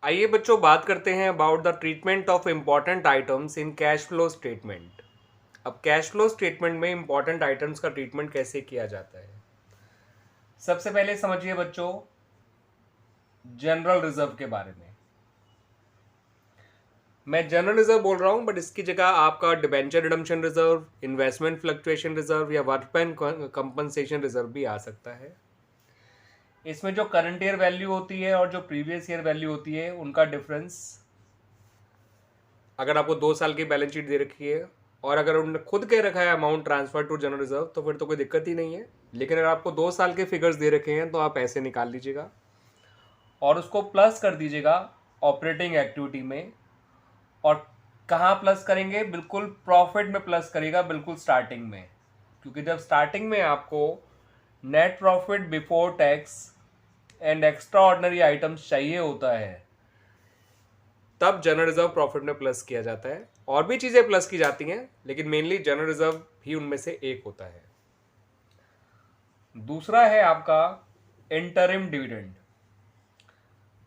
आइए बच्चों बात करते हैं about the treatment of important items in cash flow statement. अब कैश फ्लो स्टेटमेंट में इम्पॉर्टेंट आइटम्स का ट्रीटमेंट कैसे किया जाता है। सबसे पहले समझिए बच्चों जनरल रिजर्व के बारे में। मैं जनरल रिजर्व बोल रहा हूं बट इसकी जगह आपका debenture redemption reserve, investment fluctuation reserve या वर्कमैन कंपनसेशन रिजर्व भी आ सकता है। इसमें जो करंट ईयर वैल्यू होती है और जो प्रीवियस ईयर वैल्यू होती है उनका डिफरेंस, अगर आपको 2 साल की बैलेंस शीट दे रखी है और अगर उन्होंने खुद कह रखा है amount transfer to general reserve तो फिर तो कोई दिक्कत ही नहीं है। लेकिन अगर आपको 2 साल के फिगर्स दे रखे हैं तो आप ऐसे निकाल लीजिएगा और उसको प्लस कर दीजिएगा ऑपरेटिंग एक्टिविटी में। और कहाँ प्लस करेंगे? बिल्कुल प्रॉफिट में प्लस करेगा, बिल्कुल स्टार्टिंग में। क्योंकि जब स्टार्टिंग में आपको net profit before tax and extra ordinary items चाहिए होता है तब जनरल रिजर्व प्रॉफिट में प्लस किया जाता है। और भी चीजें प्लस की जाती हैं लेकिन मेनली जनरल रिजर्व भी उनमें से एक होता है। दूसरा है आपका इंटरिम डिविडेंड।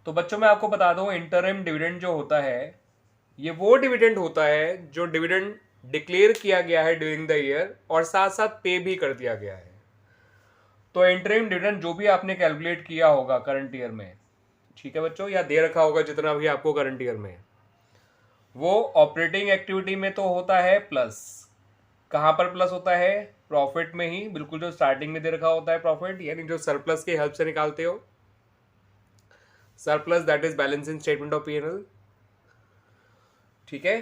तो बच्चों मैं आपको बता दूं इंटरिम डिविडेंड जो होता है ये वो डिविडेंड होता है जो डिविडेंड डिक्लेयर किया गया है ड्यूरिंग द ईयर और साथ साथ पे भी कर दिया गया है। तो इंटरिम डिविडेंड जो भी आपने कैलकुलेट किया होगा करंट ईयर में, ठीक है बच्चों, या दे रखा होगा जितना भी आपको करंट ईयर में, वो ऑपरेटिंग एक्टिविटी में तो होता है प्लस। कहाँ पर प्लस होता है? प्रॉफिट में ही, बिल्कुल जो स्टार्टिंग में दे रखा होता है प्रॉफिट, यानी जो सरप्लस की हेल्प से निकालते हो। Surplus that is balance in statement of PNL. ठीक है,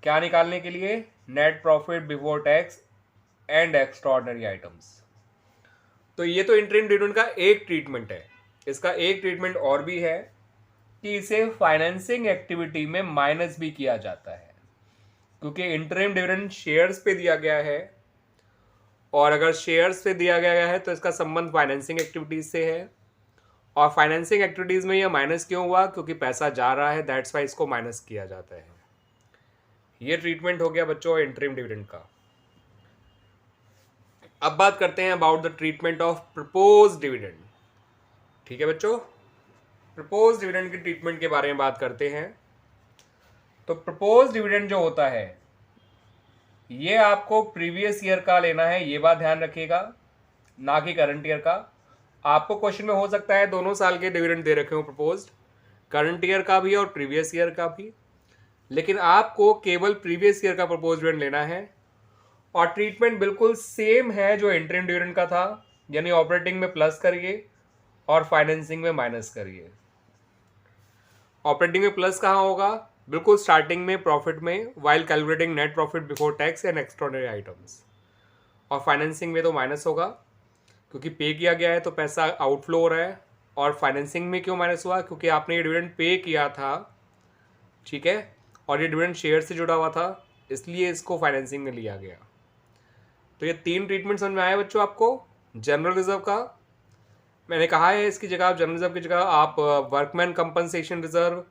क्या निकालने के लिए? Net profit before tax and extraordinary items. तो ये तो इंटरिम डिविडेंड का एक ट्रीटमेंट है। इसका एक ट्रीटमेंट और भी है कि इसे फाइनेंसिंग एक्टिविटी में माइनस भी किया जाता है, क्योंकि इंटरिम डिविडेंड शेयर्स पे दिया गया है और अगर शेयर्स पे दिया गया है तो इसका संबंध फाइनेंसिंग एक्टिविटीज से है। और फाइनेंसिंग एक्टिविटीज में यह माइनस क्यों हुआ? क्योंकि पैसा जा रहा है, दैट्स वाई इसको माइनस किया जाता है। ये ट्रीटमेंट हो गया बच्चों इंटरिम डिविडेंड का। अब बात करते हैं about the treatment of propose dividend. ठीक है बच्चों, प्रपोज डिविडेंड की ट्रीटमेंट के बारे में बात करते हैं। तो प्रपोज डिविडेंड जो होता है ये आपको प्रीवियस ईयर का लेना है, ये बात ध्यान रखिएगा, ना कि करंट ईयर का। आपको क्वेश्चन में हो सकता है दोनों साल के डिविडेंड दे रखे हो प्रपोज्ड, करंट ईयर का भी और प्रीवियस ईयर का भी, लेकिन आपको केवल प्रीवियस ईयर का प्रपोज डिविडेंड लेना है। और ट्रीटमेंट बिल्कुल सेम है जो इंटरिम डिविडेंड का था, यानी ऑपरेटिंग में प्लस करिए और फाइनेंसिंग में माइनस करिए। ऑपरेटिंग में प्लस कहाँ होगा? बिल्कुल स्टार्टिंग में प्रॉफिट में, while calculating net profit before tax and extraordinary items. और फाइनेंसिंग में तो माइनस होगा क्योंकि पे किया गया है तो पैसा आउटफ्लो हो रहा है। और फाइनेंसिंग में क्यों माइनस हुआ? क्योंकि आपने ये डिविडेंड पे किया था, ठीक है, और ये डिविडेंड शेयर से जुड़ा हुआ था, इसलिए इसको फाइनेंसिंग में लिया गया। तो ये 3 ट्रीटमेंट समझ में आए बच्चों आपको जनरल रिजर्व का। मैंने कहा है इसकी जगह आप जनरल रिजर्व की जगह आप वर्कमैन कंपनसेशन रिजर्व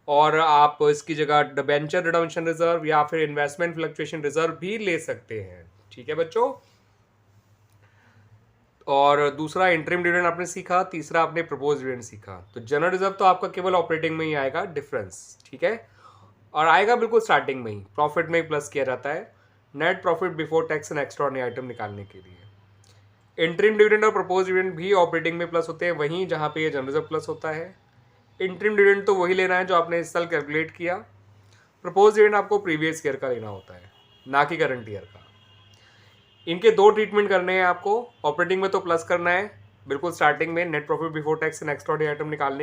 और आप इसकी जगह डिबेंचर रिडम्पशन रिजर्व या फिर इन्वेस्टमेंट फ्लक्चुएशन रिजर्व भी ले सकते हैं। ठीक है बच्चों, और दूसरा इंटरिम डिविडेंड आपने सीखा, तीसरा आपने प्रपोज डिविडेंड सीखा। तो जनरल रिजर्व तो आपका केवल ऑपरेटिंग में ही आएगा डिफरेंस, ठीक है, और आएगा बिल्कुल स्टार्टिंग में ही, प्रॉफिट में ही प्लस किया जाता है net profit before tax and extraordinary item निकालने के लिए। इंटरिम डिविडेंड और प्रपोज डिविडेंड भी ऑपरेटिंग में प्लस होते हैं, वहीं जहाँ पे ये जनरल रिजर्व प्लस होता है। इंटरिम डिविडेंड तो वही लेना है जो आपने इस साल कैलकुलेट किया। प्रपोज डिविडेंड आपको प्रीवियस ईयर का लेना होता है, ना कि करंट ईयर का। इनके 2 ट्रीटमेंट करने हैं आपको। ऑपरेटिंग में तो प्लस करना है बिल्कुल स्टार्टिंग में net profit before tax and extraordinary item निकालने